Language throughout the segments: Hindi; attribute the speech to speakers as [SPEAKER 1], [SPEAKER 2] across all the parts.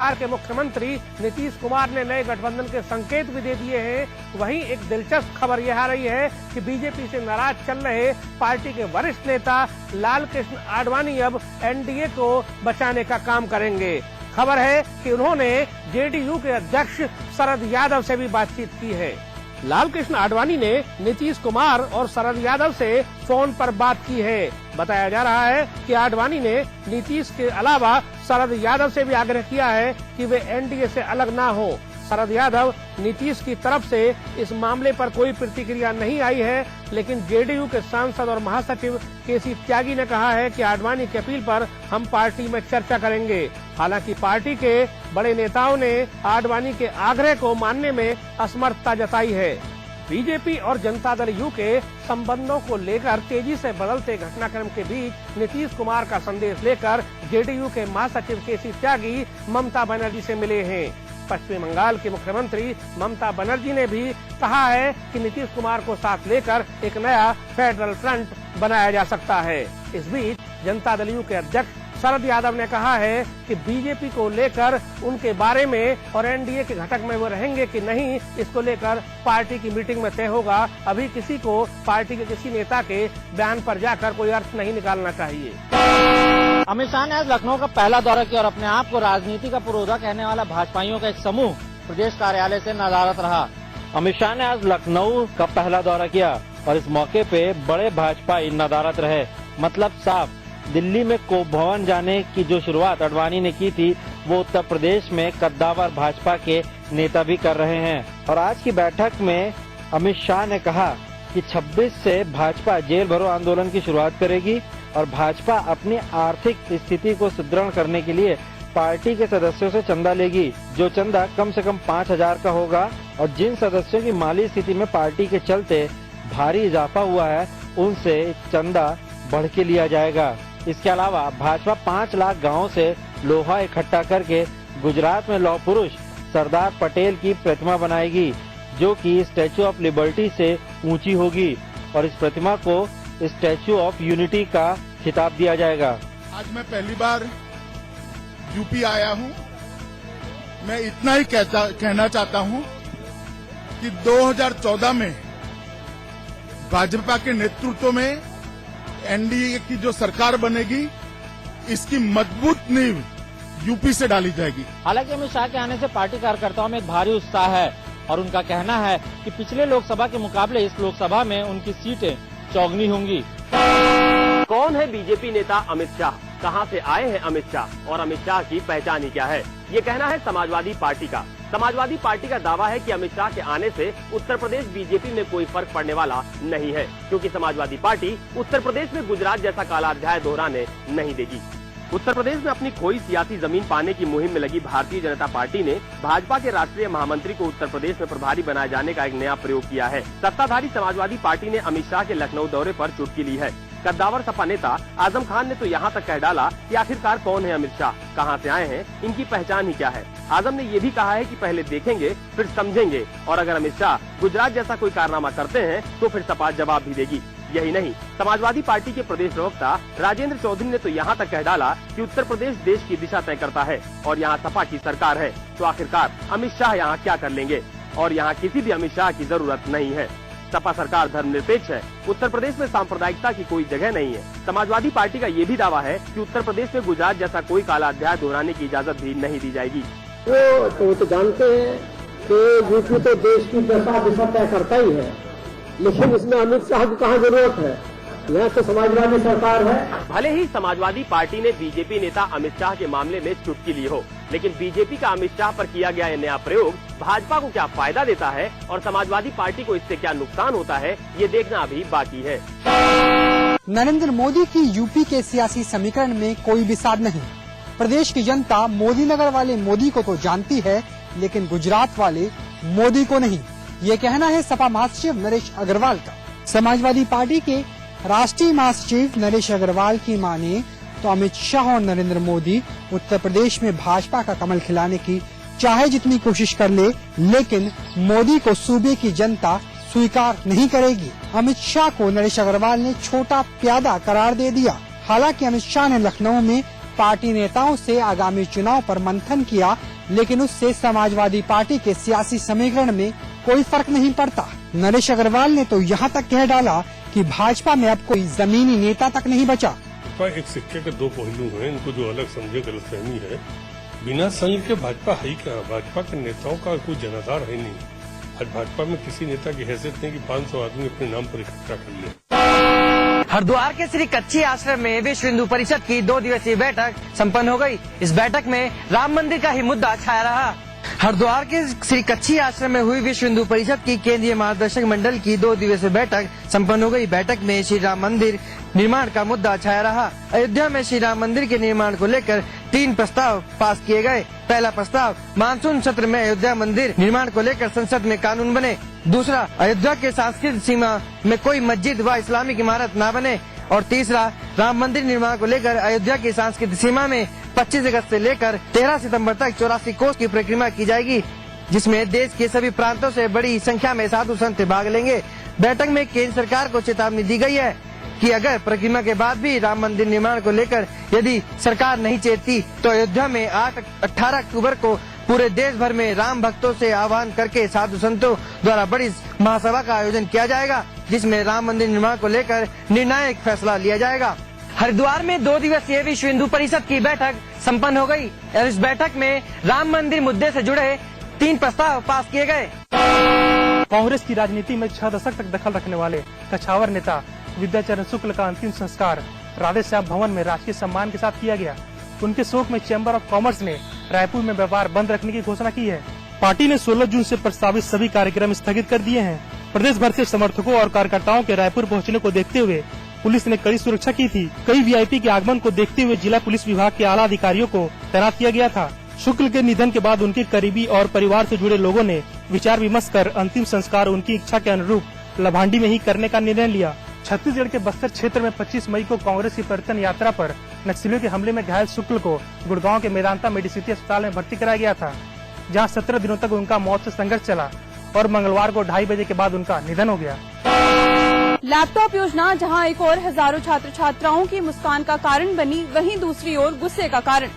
[SPEAKER 1] बिहार के मुख्यमंत्री नीतीश कुमार ने नए गठबंधन के संकेत भी दे दिए हैं। वहीं एक दिलचस्प खबर यह आ रही है कि बीजेपी से नाराज चल रहे पार्टी के वरिष्ठ नेता लालकृष्ण आडवाणी अब एनडीए को बचाने का काम करेंगे। खबर है कि उन्होंने जेडीयू के अध्यक्ष शरद यादव से भी बातचीत की है। लालकृष्ण आडवाणी ने नीतीश कुमार और शरद यादव से फोन पर बात की है। बताया जा रहा है कि आडवाणी ने नीतीश के अलावा शरद यादव से भी आग्रह किया है कि वे एनडीए से अलग ना हो। शरद यादव नीतीश की तरफ से इस मामले पर कोई प्रतिक्रिया नहीं आई है, लेकिन जेडीयू के सांसद और महासचिव केसी त्यागी ने कहा है कि आडवाणी की अपील पर हम पार्टी में चर्चा करेंगे। हालांकि पार्टी के बड़े नेताओं ने आडवाणी के आग्रह को मानने में असमर्थता जताई है। बीजेपी और जनता दल यू के संबंधों को लेकर तेजी से बदलते घटनाक्रम के बीच नीतीश कुमार का संदेश लेकर जेडीयू के महासचिव केसी त्यागी ममता बनर्जी से मिले हैं। पश्चिम बंगाल की मुख्यमंत्री ममता बनर्जी ने भी कहा है कि नीतीश कुमार को साथ लेकर एक नया फेडरल फ्रंट बनाया जा सकता है। इस बीच जनता दल यू के अध्यक्ष शरद यादव ने कहा है कि बीजेपी को लेकर उनके बारे में और एनडीए के घटक में वो रहेंगे कि नहीं, इसको लेकर पार्टी की मीटिंग में तय होगा। अभी किसी को पार्टी के किसी नेता के बयान पर जाकर कोई अर्थ नहीं निकालना चाहिए।
[SPEAKER 2] अमित शाह ने आज लखनऊ का पहला दौरा किया और अपने आप को राजनीति का पुरोधा कहने वाला भाजपाइयों का एक समूह प्रदेश कार्यालय से नदारद रहा। अमित शाह ने आज लखनऊ का पहला दौरा किया और इस मौके पे बड़े भाजपाई नदारद रहे। मतलब साफ, दिल्ली में कोप भवन जाने की जो शुरुआत आडवाणी ने की थी, वो उत्तर प्रदेश में कद्दावर भाजपा के नेता भी कर रहे हैं। और आज की बैठक में अमित शाह ने कहा कि 26 से भाजपा जेल भरो आंदोलन की शुरुआत करेगी और भाजपा अपनी आर्थिक स्थिति को सुदृढ़ करने के लिए पार्टी के सदस्यों से चंदा लेगी, जो चंदा कम से कम 5,000 का होगा। और जिन सदस्यों की माली स्थिति में पार्टी के चलते भारी इजाफा हुआ है, उनसे चंदा बढ़ के लिया जाएगा। इसके अलावा भाजपा 5 लाख गाँव से लोहा इकट्ठा करके गुजरात में लौह पुरुष सरदार पटेल की प्रतिमा बनाएगी, जो कि स्टैचू ऑफ लिबर्टी से ऊंची होगी और इस प्रतिमा को स्टैचू ऑफ यूनिटी का खिताब दिया जाएगा।
[SPEAKER 3] आज मैं पहली बार यूपी आया हूं। मैं इतना ही कहना चाहता हूं कि 2014 में भाजपा के नेतृत्व में एनडीए की जो सरकार बनेगी, इसकी मजबूत नींव यूपी से डाली जाएगी।
[SPEAKER 2] हालांकि अमित शाह के आने से पार्टी कार्यकर्ताओं में एक भारी उत्साह है और उनका कहना है कि पिछले लोकसभा के मुकाबले इस लोकसभा में उनकी सीटें चौगुनी होंगी।
[SPEAKER 4] कौन है बीजेपी नेता अमित शाह, कहां से आए हैं अमित शाह और अमित शाह की पहचान ही क्या है? ये कहना है समाजवादी पार्टी का। समाजवादी पार्टी का दावा है कि अमित शाह के आने से उत्तर प्रदेश बीजेपी में कोई फर्क पड़ने वाला नहीं है, क्योंकि समाजवादी पार्टी उत्तर प्रदेश में गुजरात जैसा काला अध्याय दोहराने नहीं देगी। उत्तर प्रदेश में अपनी खोई सियासी जमीन पाने की मुहिम में लगी भारतीय जनता पार्टी ने भाजपा के राष्ट्रीय महामंत्री को उत्तर प्रदेश में प्रभारी बनाए जाने का एक नया प्रयोग किया है। सत्ताधारी समाजवादी पार्टी ने अमित शाह के लखनऊ दौरे पर चुटकी ली है। कद्दावर सपा नेता आजम खान ने तो यहाँ तक कह डाला कि आखिरकार कौन है अमित शाह, कहाँ से आए हैं, इनकी पहचान ही क्या है। आजम ने ये भी कहा है कि पहले देखेंगे फिर समझेंगे, और अगर अमित शाह गुजरात जैसा कोई कारनामा करते हैं तो फिर सपा जवाब भी देगी। यही नहीं, समाजवादी पार्टी के प्रदेश प्रवक्ता राजेंद्र चौधरी ने तो यहाँ तक कह डाला कि उत्तर प्रदेश देश की दिशा तय करता है और यहाँ सपा की सरकार है, तो आखिरकार अमित शाह यहाँ क्या कर लेंगे, और यहाँ किसी भी अमित शाह की जरूरत नहीं है। सपा सरकार धर्मनिरपेक्ष है, उत्तर प्रदेश में सांप्रदायिकता की कोई जगह नहीं है। समाजवादी पार्टी का ये भी दावा है कि उत्तर प्रदेश में गुजरात जैसा कोई काला अध्याय दोहराने की इजाजत भी नहीं दी जाएगी।
[SPEAKER 5] तो जानते हैं कि यूपी तो देश की दिशा तय करता ही है, लेकिन इसमें अमित शाह की कहाँ जरूरत है? यहाँ तो समाजवादी सरकार है।
[SPEAKER 4] भले ही समाजवादी पार्टी ने बीजेपी नेता अमित शाह के मामले में चुटकी ली हो, लेकिन बीजेपी का अमित शाह पर किया गया यह नया प्रयोग भाजपा को क्या फायदा देता है और समाजवादी पार्टी को इससे क्या नुकसान होता है, ये देखना अभी बाकी है।
[SPEAKER 6] नरेंद्र मोदी की यूपी के सियासी समीकरण में कोई विवाद नहीं। प्रदेश की जनता मोदी नगर वाले मोदी को तो जानती है, लेकिन गुजरात वाले मोदी को नहीं। ये कहना है सपा महासचिव नरेश अग्रवाल का। समाजवादी पार्टी के राष्ट्रीय महासचिव नरेश अग्रवाल की माने तो अमित शाह और नरेंद्र मोदी उत्तर प्रदेश में भाजपा का कमल खिलाने की चाहे जितनी कोशिश कर ले, लेकिन मोदी को सूबे की जनता स्वीकार नहीं करेगी। अमित शाह को नरेश अग्रवाल ने छोटा प्यादा करार दे दिया। हालांकि अमित शाह ने लखनऊ में पार्टी नेताओं से आगामी चुनाव पर मंथन किया, लेकिन उससे समाजवादी पार्टी के सियासी समीकरण में कोई फर्क नहीं पड़ता। नरेश अग्रवाल ने तो यहाँ तक कह डाला कि भाजपा में अब कोई जमीनी नेता तक नहीं बचा।
[SPEAKER 7] एक सिक्के के दो पहलू हैं, इनको जो अलग समझे गलतफहमी है। बिना संघ के भाजपा है ही क्या? भाजपा के नेताओं का कोई जनाधार है नहीं। आज भाजपा में किसी नेता की हैसियत नहीं कि 500 आदमी अपने नाम पर इकट्ठा कर ले।
[SPEAKER 8] हरिद्वार के श्री कच्ची आश्रम में विश्व हिंदू परिषद की 2 दिवसीय बैठक संपन्न हो गई। इस बैठक में राम मंदिर का ही मुद्दा छाया रहा। हरिद्वार के श्री कच्ची आश्रम में हुई विश्व हिंदू परिषद की केंद्रीय मार्गदर्शक मंडल की 2 दिवसीय बैठक संपन्न हो गई। बैठक में श्री राम मंदिर निर्माण का मुद्दा छाया रहा। अयोध्या में श्री राम मंदिर के निर्माण को लेकर 3 प्रस्ताव पास किए गए। पहला प्रस्ताव, मानसून सत्र में अयोध्या मंदिर निर्माण को लेकर संसद में कानून बने। दूसरा, अयोध्या के सांस्कृतिक सीमा में कोई मस्जिद व इस्लामिक इमारत न बने। और तीसरा, राम मंदिर निर्माण को लेकर अयोध्या की सांस्कृतिक सीमा में 25 अगस्त से लेकर 13 सितंबर तक 84 कोस की परिक्रमा की जाएगी, जिसमें देश के सभी प्रांतों से बड़ी संख्या में साधु संत भाग लेंगे। बैठक में केंद्र सरकार को चेतावनी दी गई है कि अगर परिक्रमा के बाद भी राम मंदिर निर्माण को लेकर यदि सरकार नहीं चेतती तो अयोध्या में 18 अक्टूबर को पूरे देश भर में राम भक्तों से आह्वान करके साधु संतों द्वारा बड़ी महासभा का आयोजन किया जाएगा, जिसमें राम मंदिर निर्माण को लेकर निर्णायक फैसला लिया जाएगा। हरिद्वार में 2 दिवसीय विश्व हिंदू परिषद की बैठक संपन्न हो गई और इस बैठक में राम मंदिर मुद्दे से जुड़े 3 प्रस्ताव पास किए गए।
[SPEAKER 1] कांग्रेस की राजनीति में 6 दशक तक दखल रखने वाले कछावर नेता विद्याचरण शुक्ल का अंतिम संस्कार राधेश्याम भवन में राजकीय सम्मान के साथ किया गया। उनके शोक में चैम्बर ऑफ कॉमर्स ने रायपुर में व्यापार बंद रखने की घोषणा की है। पार्टी ने 16 जून से प्रस्तावित सभी कार्यक्रम स्थगित कर दिए हैं। प्रदेश भर से समर्थकों और कार्यकर्ताओं के रायपुर पहुंचने को देखते हुए पुलिस ने कड़ी सुरक्षा की थी। कई वीआईपी के आगमन को देखते हुए जिला पुलिस विभाग के आला अधिकारियों को तैनात किया गया था। शुक्ल के निधन के बाद उनके करीबी और परिवार से जुड़े लोगों ने विचार विमर्श कर अंतिम संस्कार उनकी इच्छा के अनुरूप लभांडी में ही करने का निर्णय लिया। छत्तीसगढ़ के बस्तर क्षेत्र में 25 मई को कांग्रेस की परिवर्तन यात्रा पर नक्सलियों के हमले में घायल शुक्ल को गुड़गांव के मेदांता मेडिसिटी अस्पताल में भर्ती कराया गया था, जहां 17 दिनों तक उनका मौत से संघर्ष चला और मंगलवार को 2:30 बजे के बाद उनका निधन हो गया।
[SPEAKER 9] लैपटॉप योजना जहां एक और हजारों छात्र छात्राओं की मुस्कान का कारण बनी, वहीं दूसरी ओर गुस्से का कारण।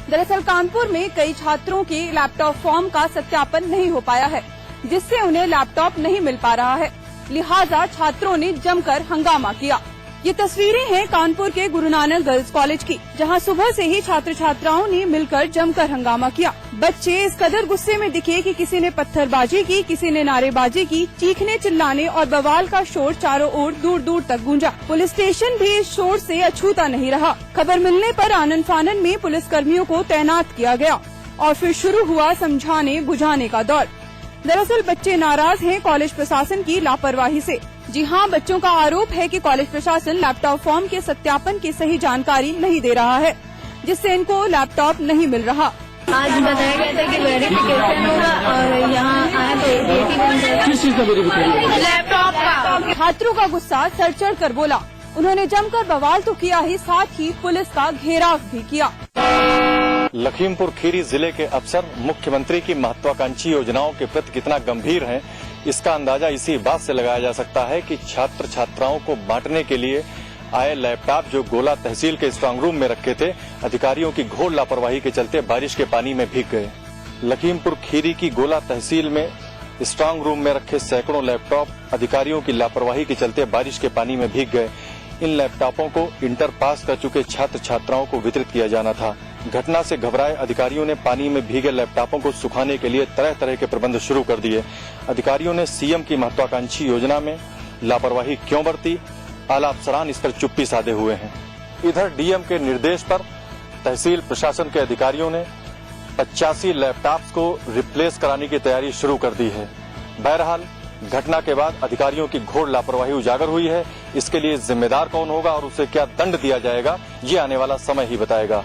[SPEAKER 9] दरअसल कानपुर में कई छात्रों के लैपटॉप फॉर्म का सत्यापन नहीं हो पाया है, जिससे उन्हें लैपटॉप नहीं मिल पा रहा है। लिहाजा छात्रों ने जमकर हंगामा किया। ये तस्वीरें हैं कानपुर के गुरु नानक गर्ल्स कॉलेज की, जहां सुबह से ही छात्र छात्राओं ने मिलकर जमकर हंगामा किया। बच्चे इस कदर गुस्से में दिखे कि किसी ने पत्थरबाजी की, किसी ने नारेबाजी की, चीखने चिल्लाने और बवाल का शोर चारों ओर दूर दूर तक गूंजा। पुलिस स्टेशन भी इस शोर से अछूता नहीं रहा। खबर मिलने पर आनन फानन में पुलिस कर्मियों को तैनात किया गया और फिर शुरू हुआ समझाने बुझाने का दौर। दरअसल बच्चे नाराज हैं कॉलेज प्रशासन की लापरवाही से। जी हां, बच्चों का आरोप है कि कॉलेज प्रशासन लैपटॉप फॉर्म के सत्यापन की सही जानकारी नहीं दे रहा है, जिससे इनको लैपटॉप नहीं मिल रहा।
[SPEAKER 10] आज बताया गया था कि वेरिफिकेशन होगा और यहाँ आए तो
[SPEAKER 5] किस चीज का वेरिफिकेशन?
[SPEAKER 10] लैपटॉप का।
[SPEAKER 9] छात्रों का गुस्सा सर चढ़ कर बोला। उन्होंने जमकर बवाल तो किया ही, साथ ही पुलिस का घेराव भी किया।
[SPEAKER 11] लखीमपुर खीरी जिले के अफसर मुख्यमंत्री की महत्वाकांक्षी योजनाओं के प्रति कितना गंभीर हैं, इसका अंदाजा इसी बात से लगाया जा सकता है कि छात्र छात्राओं को बांटने के लिए आए लैपटॉप जो गोला तहसील के स्ट्रांग रूम में रखे थे, अधिकारियों की घोर लापरवाही के चलते बारिश के पानी में भीग गए। लखीमपुर खीरी की गोला तहसील में स्ट्रांग रूम में रखे सैकड़ों लैपटॉप अधिकारियों की लापरवाही के चलते बारिश के पानी में भीग गए। इन लैपटॉपों को इंटर पास कर चुके छात्र छात्राओं को वितरित किया जाना था। घटना से घबराए अधिकारियों ने पानी में भीगे लैपटॉपों को सुखाने के लिए तरह तरह के प्रबंध शुरू कर दिए। अधिकारियों ने सीएम की महत्वाकांक्षी योजना में लापरवाही क्यों बरती, आला अफसरान इस पर चुप्पी साधे हुए हैं। इधर डीएम के निर्देश पर तहसील प्रशासन के अधिकारियों ने 85 लैपटॉप्स को रिप्लेस कराने की तैयारी शुरू कर दी है। बहरहाल घटना के बाद अधिकारियों की घोर लापरवाही उजागर हुई है। इसके लिए जिम्मेदार कौन होगा और उसे क्या दंड दिया जाएगा, ये आने वाला समय ही बताएगा।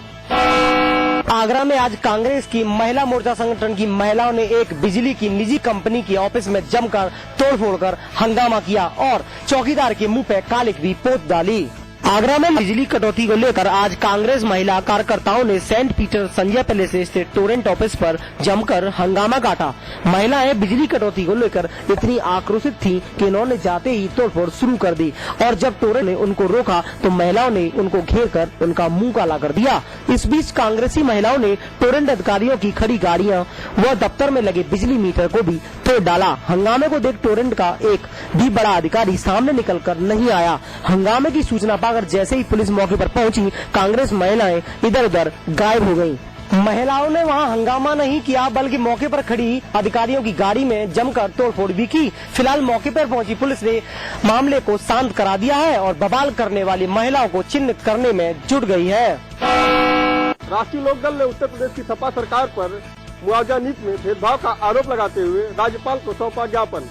[SPEAKER 8] आगरा में आज कांग्रेस की महिला मोर्चा संगठन की महिलाओं ने एक बिजली की निजी कंपनी की ऑफिस में जमकर तोड़फोड़ कर हंगामा किया और चौकीदार के मुंह पे कालिक भी पोत डाली।
[SPEAKER 12] आगरा में बिजली कटौती को लेकर आज कांग्रेस महिला कार्यकर्ताओं ने सेंट पीटर संजय पैलेस स्थित टोरेंट ऑफिस पर जमकर हंगामा काटा। महिलाएं बिजली कटौती को लेकर इतनी आक्रोशित थीं कि इन्होंने जाते ही तोड़फोड़ शुरू कर दी और जब टोरेंट ने उनको रोका तो महिलाओं ने उनको घेर कर उनका मुंह काला कर दिया। इस बीच कांग्रेसी महिलाओं ने टोरेंट अधिकारियों की खड़ी गाड़ियां व दफ्तर में लगे बिजली मीटर को भी तोड़ डाला। हंगामे को देख टोरेंट का एक भी बड़ा अधिकारी सामने निकल कर नहीं आया। हंगामे की सूचना पाकर जैसे ही पुलिस मौके पर पहुंची, कांग्रेस महिलाएं इधर उधर गायब हो गयी। महिलाओं ने वहां हंगामा नहीं किया बल्कि मौके पर खड़ी अधिकारियों की गाड़ी में जमकर तोड़फोड़ भी की। फिलहाल मौके पर पहुंची पुलिस ने मामले को शांत करा दिया है और बवाल करने वाली महिलाओं को चिन्हित करने में जुट गई है।
[SPEAKER 13] राष्ट्रीय लोकदल ने उत्तर प्रदेश की सपा सरकार पर मुआवजा नीति में भेदभाव का आरोप लगाते हुए राज्यपाल को सौंपा ज्ञापन।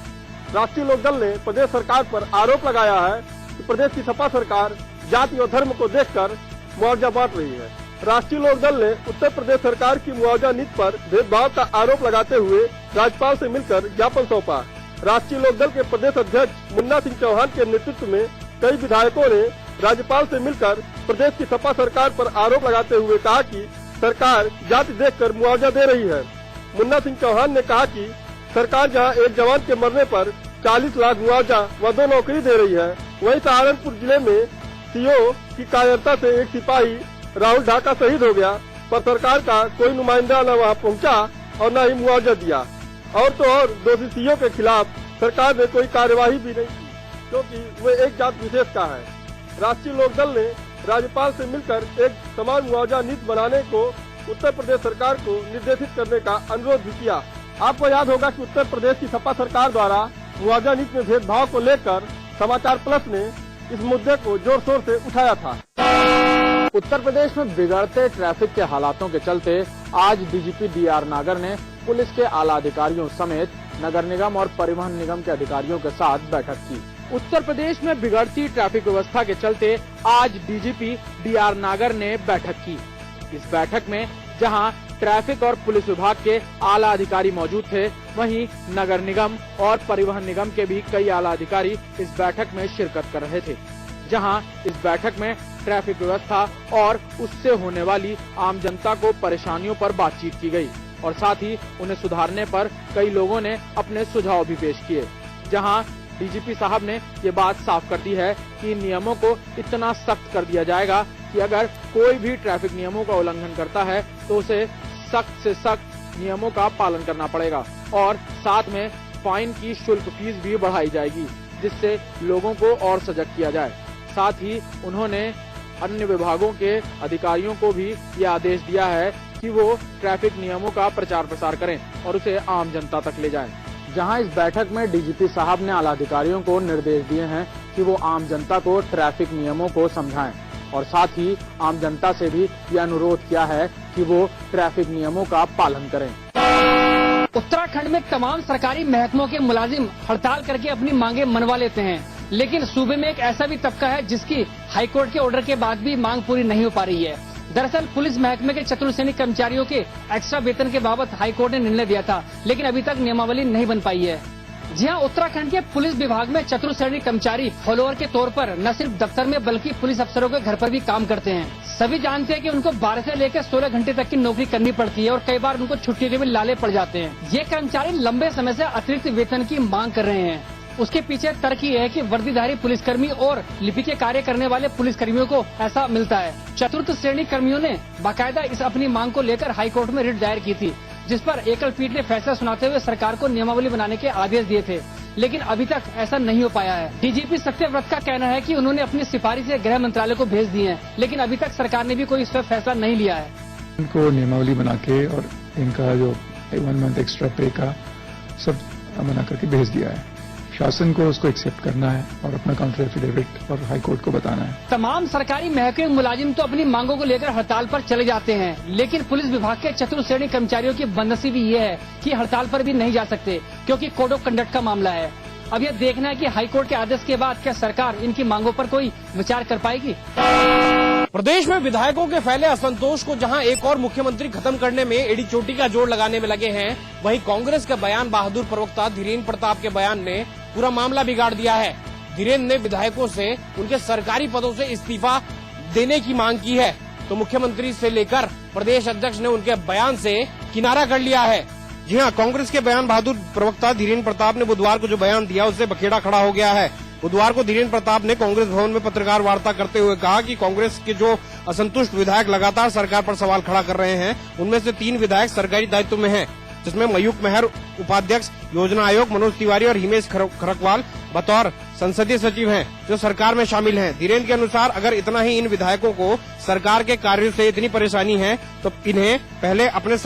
[SPEAKER 13] राष्ट्रीय लोकदल ने प्रदेश सरकार पर आरोप लगाया है कि प्रदेश की सपा सरकार जाति और धर्म को देखकर मुआवजा बांट रही है। राष्ट्रीय लोकदल ने उत्तर प्रदेश सरकार की मुआवजा नीति पर भेदभाव का आरोप लगाते हुए राज्यपाल से मिलकर ज्ञापन सौंपा। राष्ट्रीय लोकदल के प्रदेश अध्यक्ष मुन्ना सिंह चौहान के नेतृत्व में कई विधायकों ने राज्यपाल से मिलकर प्रदेश की सपा सरकार पर आरोप लगाते हुए कहा कि सरकार जाति देखकर मुआवजा दे रही है। मुन्ना सिंह चौहान ने कहा कि सरकार जहां एक जवान के मरने पर 40 लाख मुआवजा व 2 नौकरी दे रही है, वहीं सहारनपुर जिले में सीओ की कायरता से एक सिपाही राहुल ढाका शहीद हो गया, पर सरकार का कोई नुमाइंदा न वहां पहुंचा और न ही मुआवजा दिया। और तो और दोषी सीओ के खिलाफ सरकार ने कोई कार्यवाही भी नहीं की, क्योंकि वे एक जात विशेष का है। राष्ट्रीय लोकदल ने राज्यपाल से मिलकर एक समान मुआवजा नीति बनाने को उत्तर प्रदेश सरकार को निर्देशित करने का अनुरोध भी किया। आपको याद होगा कि उत्तर प्रदेश की सपा सरकार द्वारा मुआवजा नीति में भेदभाव को लेकर समाचार प्लस ने इस मुद्दे को जोर शोर से उठाया था।
[SPEAKER 14] उत्तर प्रदेश में बिगड़ते ट्रैफिक के हालातों के चलते आज डीजीपी डीआर नागर ने पुलिस के आला अधिकारियों समेत नगर निगम और परिवहन निगम के अधिकारियों के साथ बैठक की। उत्तर प्रदेश में बिगड़ती ट्रैफिक व्यवस्था के चलते आज डीजीपी डीआर नागर ने बैठक की। इस बैठक में जहां ट्रैफिक और पुलिस विभाग के आला अधिकारी मौजूद थे, वहीं नगर निगम और परिवहन निगम के भी कई आला अधिकारी इस बैठक में शिरकत कर रहे थे। जहां इस बैठक में ट्रैफिक व्यवस्था और उससे होने वाली आम जनता को परेशानियों पर बातचीत की गई और साथ ही उन्हें सुधारने पर कई लोगों ने अपने सुझाव भी पेश किए। जहां डीजीपी साहब ने ये बात साफ कर दी है कि नियमों को इतना सख्त कर दिया जाएगा कि अगर कोई भी ट्रैफिक नियमों का उल्लंघन करता है तो उसे सख्त से सख्त नियमों का पालन करना पड़ेगा और साथ में फाइन की शुल्क फीस भी बढ़ाई जाएगी, जिससे लोगों को और सजग किया जाए। साथ ही उन्होंने अन्य विभागों के अधिकारियों को भी ये आदेश दिया है कि वो ट्रैफिक नियमों का प्रचार प्रसार करें और उसे आम जनता तक ले जाएं। जहां इस बैठक में डीजीपी साहब ने आला अधिकारियों को निर्देश दिए हैं कि वो आम जनता को ट्रैफिक नियमों को समझाएं और साथ ही आम जनता से भी ये अनुरोध किया है कि वो ट्रैफिक नियमों का पालन करें।
[SPEAKER 15] उत्तराखंड में तमाम सरकारी महकमों के मुलाजिम हड़ताल करके अपनी मांगे मनवा लेते हैं, लेकिन सूबे में एक ऐसा भी तबका है जिसकी हाईकोर्ट के ऑर्डर के बाद भी मांग पूरी नहीं हो पा रही है। दरअसल पुलिस महकमे के चतुर्सैनिक कर्मचारियों के एक्स्ट्रा वेतन के बाबत हाईकोर्ट ने निर्णय दिया था, लेकिन अभी तक नियमावली नहीं बन पाई है। जी हां, उत्तराखंड के पुलिस विभाग में चतुर्सैनिक कर्मचारी फॉलोअर के तौर पर न सिर्फ दफ्तर में बल्कि पुलिस अफसरों के घर पर भी काम करते हैं। सभी जानते हैं कि उनको 12 से लेकर 16 घंटे तक की नौकरी करनी पड़ती है और कई बार उनको छुट्टी के भी लाले पड़ जाते हैं। ये कर्मचारी लंबे समय से अतिरिक्त वेतन की मांग कर रहे हैं। उसके पीछे तर्क ये है कि वर्दीधारी पुलिसकर्मी और लिपि के कार्य करने वाले पुलिसकर्मियों को ऐसा मिलता है। चतुर्थ श्रेणी कर्मियों ने बाकायदा इस अपनी मांग को लेकर हाईकोर्ट में रिट दायर की थी, जिस पर एकल पीठ ने फैसला सुनाते हुए सरकार को नियमावली बनाने के आदेश दिए थे, लेकिन अभी तक ऐसा नहीं हो पाया है। डीजीपी सत्यव्रत का कहना है कि उन्होंने अपनी सिफारिशें गृह मंत्रालय को भेज दी हैं, लेकिन अभी तक सरकार ने भी कोई इस पर फैसला नहीं लिया है।
[SPEAKER 16] इनको नियमावली बना के और इनका जो 1 मंथ एक्स्ट्रा पे का सब बना करके भेज दिया है। शासन को उसको एक्सेप्ट करना है और अपना काउंटर एफिडेविट और हाईकोर्ट को बताना है। तमाम
[SPEAKER 15] सरकारी महकमे मुलाजिम तो अपनी मांगों को लेकर हड़ताल पर चले जाते हैं, लेकिन पुलिस विभाग के चतुर्श्रेणी कर्मचारियों की बदनसीबी भी ये है कि हड़ताल पर भी नहीं जा सकते, क्योंकि कोड ऑफ कंडक्ट का मामला है। अब यह देखना है कि हाईकोर्ट के आदेश के बाद क्या सरकार इनकी मांगों पर कोई विचार कर पाएगी।
[SPEAKER 1] प्रदेश में विधायकों के फैले असंतोष को जहां एक और मुख्यमंत्री खत्म करने में एड़ी चोटी का जोड़ लगाने में लगे हैं, वहीं कांग्रेस के बयान बहादुर प्रवक्ता धीरेन्द्र प्रताप के बयान ने पूरा मामला बिगाड़ दिया है।
[SPEAKER 17] धीरेन्द्र ने विधायकों से उनके सरकारी पदों से इस्तीफा देने की मांग की है, तो मुख्यमंत्री से लेकर प्रदेश अध्यक्ष ने उनके बयान से किनारा कर लिया है। जी हाँ, कांग्रेस के बयान बहादुर प्रवक्ता धीरेन्द्र प्रताप ने बुधवार को जो बयान दिया उससे बखेड़ा खड़ा हो गया है। बुधवार को धीरेन्द्र प्रताप ने कांग्रेस भवन में पत्रकार वार्ता करते हुए कहा कि कांग्रेस के जो असंतुष्ट विधायक लगातार सरकार पर सवाल खड़ा कर रहे हैं, उनमें से 3 विधायक सरकारी दायित्व में हैं, जिसमें मयूख मेहर उपाध्यक्ष योजना आयोग, मनोज तिवारी और हिमेश खरकवाल बतौर संसदीय सचिव हैं, जो सरकार में शामिल हैं। धीरेन्द्र के अनुसार अगर इतना ही इन विधायकों को सरकार के कार्यों से इतनी परेशानी है तो इन्हें पहले अपने